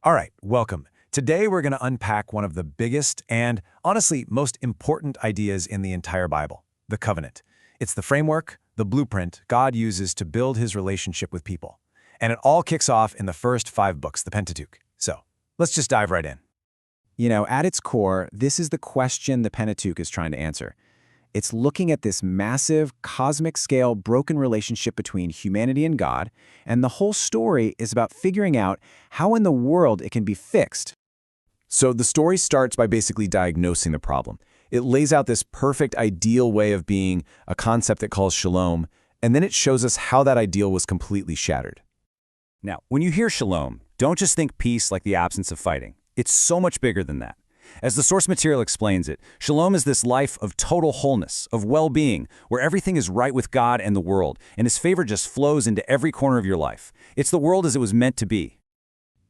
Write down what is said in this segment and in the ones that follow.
All right, welcome. Today we're going to unpack one of the biggest and, honestly, most important ideas in the entire Bible, the covenant. It's the framework, the blueprint God uses to build his relationship with people. And it all kicks off in the first 5 books, the Pentateuch. So, let's just dive right in. At its core, this is the question the Pentateuch is trying to answer. It's looking at this massive, cosmic-scale broken relationship between humanity and God, and the whole story is about figuring out how in the world it can be fixed. So the story starts by basically diagnosing the problem. It lays out this perfect ideal way of being, a concept it calls shalom, and then it shows us how that ideal was completely shattered. Now, when you hear shalom, don't just think peace like the absence of fighting. It's so much bigger than that. As the source material explains it, shalom is this life of total wholeness, of well-being, where everything is right with God and the world, and his favor just flows into every corner of your life. It's the world as it was meant to be.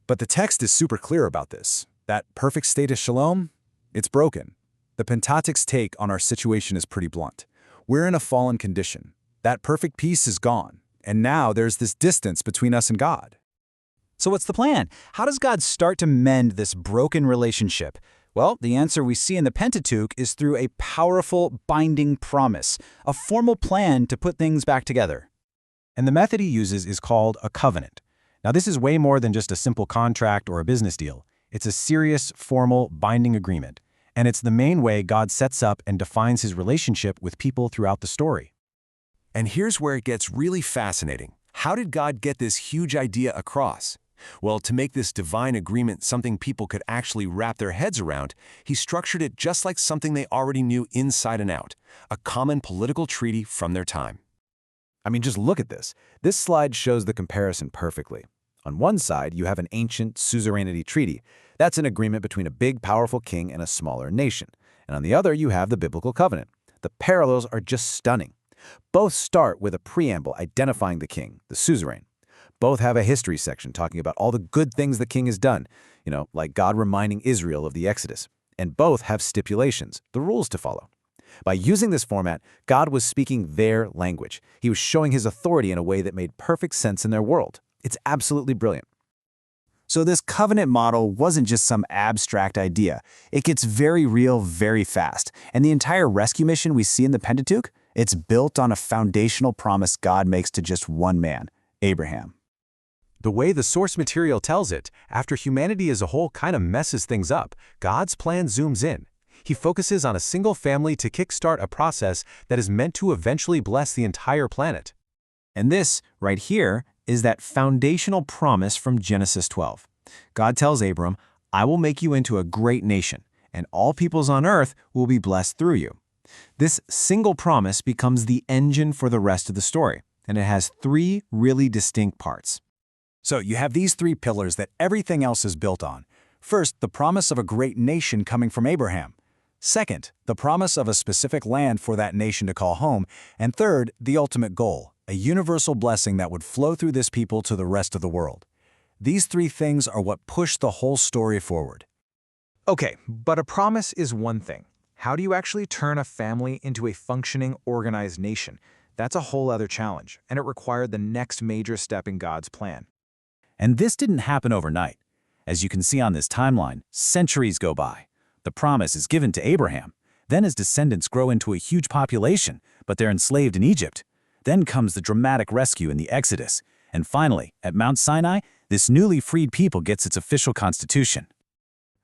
But the text is super clear about this. That perfect state of shalom, it's broken. The Pentateuch's take on our situation is pretty blunt. We're in a fallen condition. That perfect peace is gone, and now there's this distance between us and God. So what's the plan? How does God start to mend this broken relationship? Well, the answer we see in the Pentateuch is through a powerful, binding promise, a formal plan to put things back together. And the method he uses is called a covenant. Now, this is way more than just a simple contract or a business deal. It's a serious, formal, binding agreement. And it's the main way God sets up and defines his relationship with people throughout the story. And here's where it gets really fascinating. How did God get this huge idea across? Well, to make this divine agreement something people could actually wrap their heads around, he structured it just like something they already knew inside and out, a common political treaty from their time. I mean, just look at this. This slide shows the comparison perfectly. On one side, you have an ancient suzerainty treaty. That's an agreement between a big, powerful king and a smaller nation. And on the other, you have the biblical covenant. The parallels are just stunning. Both start with a preamble identifying the king, the suzerain. Both have a history section talking about all the good things the king has done, like God reminding Israel of the Exodus. And both have stipulations, the rules to follow. By using this format, God was speaking their language. He was showing his authority in a way that made perfect sense in their world. It's absolutely brilliant. So this covenant model wasn't just some abstract idea. It gets very real very fast. And the entire rescue mission we see in the Pentateuch, it's built on a foundational promise God makes to just one man, Abraham. The way the source material tells it, after humanity as a whole kind of messes things up, God's plan zooms in. He focuses on a single family to kickstart a process that is meant to eventually bless the entire planet. And this, right here, is that foundational promise from Genesis 12. God tells Abram, "I will make you into a great nation, and all peoples on earth will be blessed through you." This single promise becomes the engine for the rest of the story, and it has 3 really distinct parts. So you have these 3 pillars that everything else is built on. First, the promise of a great nation coming from Abraham. Second, the promise of a specific land for that nation to call home. And third, the ultimate goal, a universal blessing that would flow through this people to the rest of the world. These 3 things are what push the whole story forward. Okay, but a promise is one thing. How do you actually turn a family into a functioning, organized nation? That's a whole other challenge, and it required the next major step in God's plan. And this didn't happen overnight. As you can see on this timeline, centuries go by. The promise is given to Abraham. Then his descendants grow into a huge population, but they're enslaved in Egypt. Then comes the dramatic rescue in the Exodus. And finally, at Mount Sinai, this newly freed people gets its official constitution.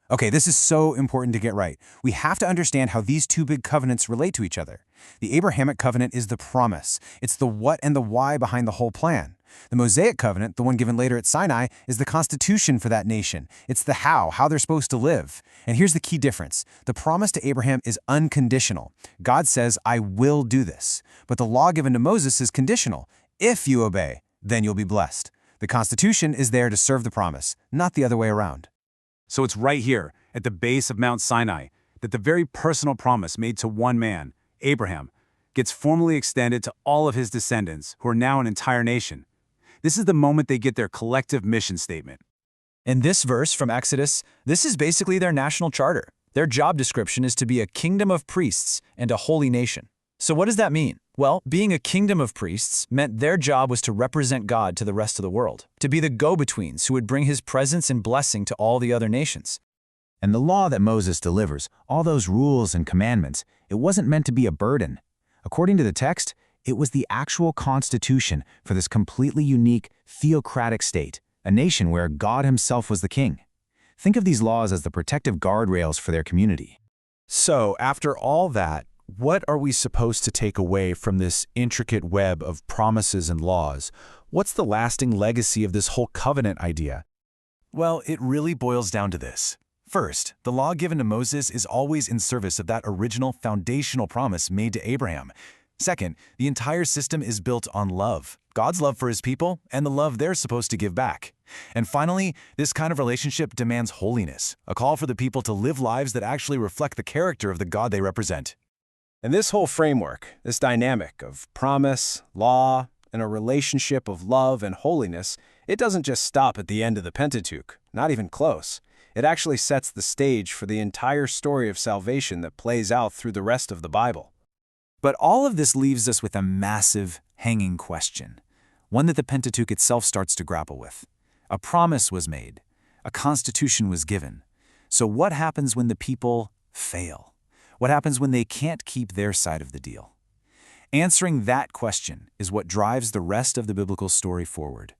Okay, this is so important to get right. We have to understand how these 2 big covenants relate to each other. The Abrahamic covenant is the promise. It's the what and the why behind the whole plan. The Mosaic covenant, the one given later at Sinai, is the constitution for that nation. It's the how they're supposed to live. And here's the key difference. The promise to Abraham is unconditional. God says, "I will do this." But the law given to Moses is conditional. If you obey, then you'll be blessed. The constitution is there to serve the promise, not the other way around. So it's right here, at the base of Mount Sinai, that the very personal promise made to one man, Abraham, gets formally extended to all of his descendants, who are now an entire nation. This is the moment they get their collective mission statement. In this verse from Exodus, this is basically their national charter. Their job description is to be a kingdom of priests and a holy nation. So what does that mean? Well, being a kingdom of priests meant their job was to represent God to the rest of the world, to be the go-betweens who would bring his presence and blessing to all the other nations. And the law that Moses delivers, all those rules and commandments, it wasn't meant to be a burden. According to the text, it was the actual constitution for this completely unique theocratic state, a nation where God himself was the king. Think of these laws as the protective guardrails for their community. So, after all that, what are we supposed to take away from this intricate web of promises and laws? What's the lasting legacy of this whole covenant idea? Well, it really boils down to this. First, the law given to Moses is always in service of that original foundational promise made to Abraham. Second, the entire system is built on love, God's love for his people and the love they're supposed to give back. And finally, this kind of relationship demands holiness, a call for the people to live lives that actually reflect the character of the God they represent. And this whole framework, this dynamic of promise, law, and a relationship of love and holiness, it doesn't just stop at the end of the Pentateuch, not even close. It actually sets the stage for the entire story of salvation that plays out through the rest of the Bible. But all of this leaves us with a massive, hanging question, one that the Pentateuch itself starts to grapple with. A promise was made, a constitution was given. So what happens when the people fail? What happens when they can't keep their side of the deal? Answering that question is what drives the rest of the biblical story forward.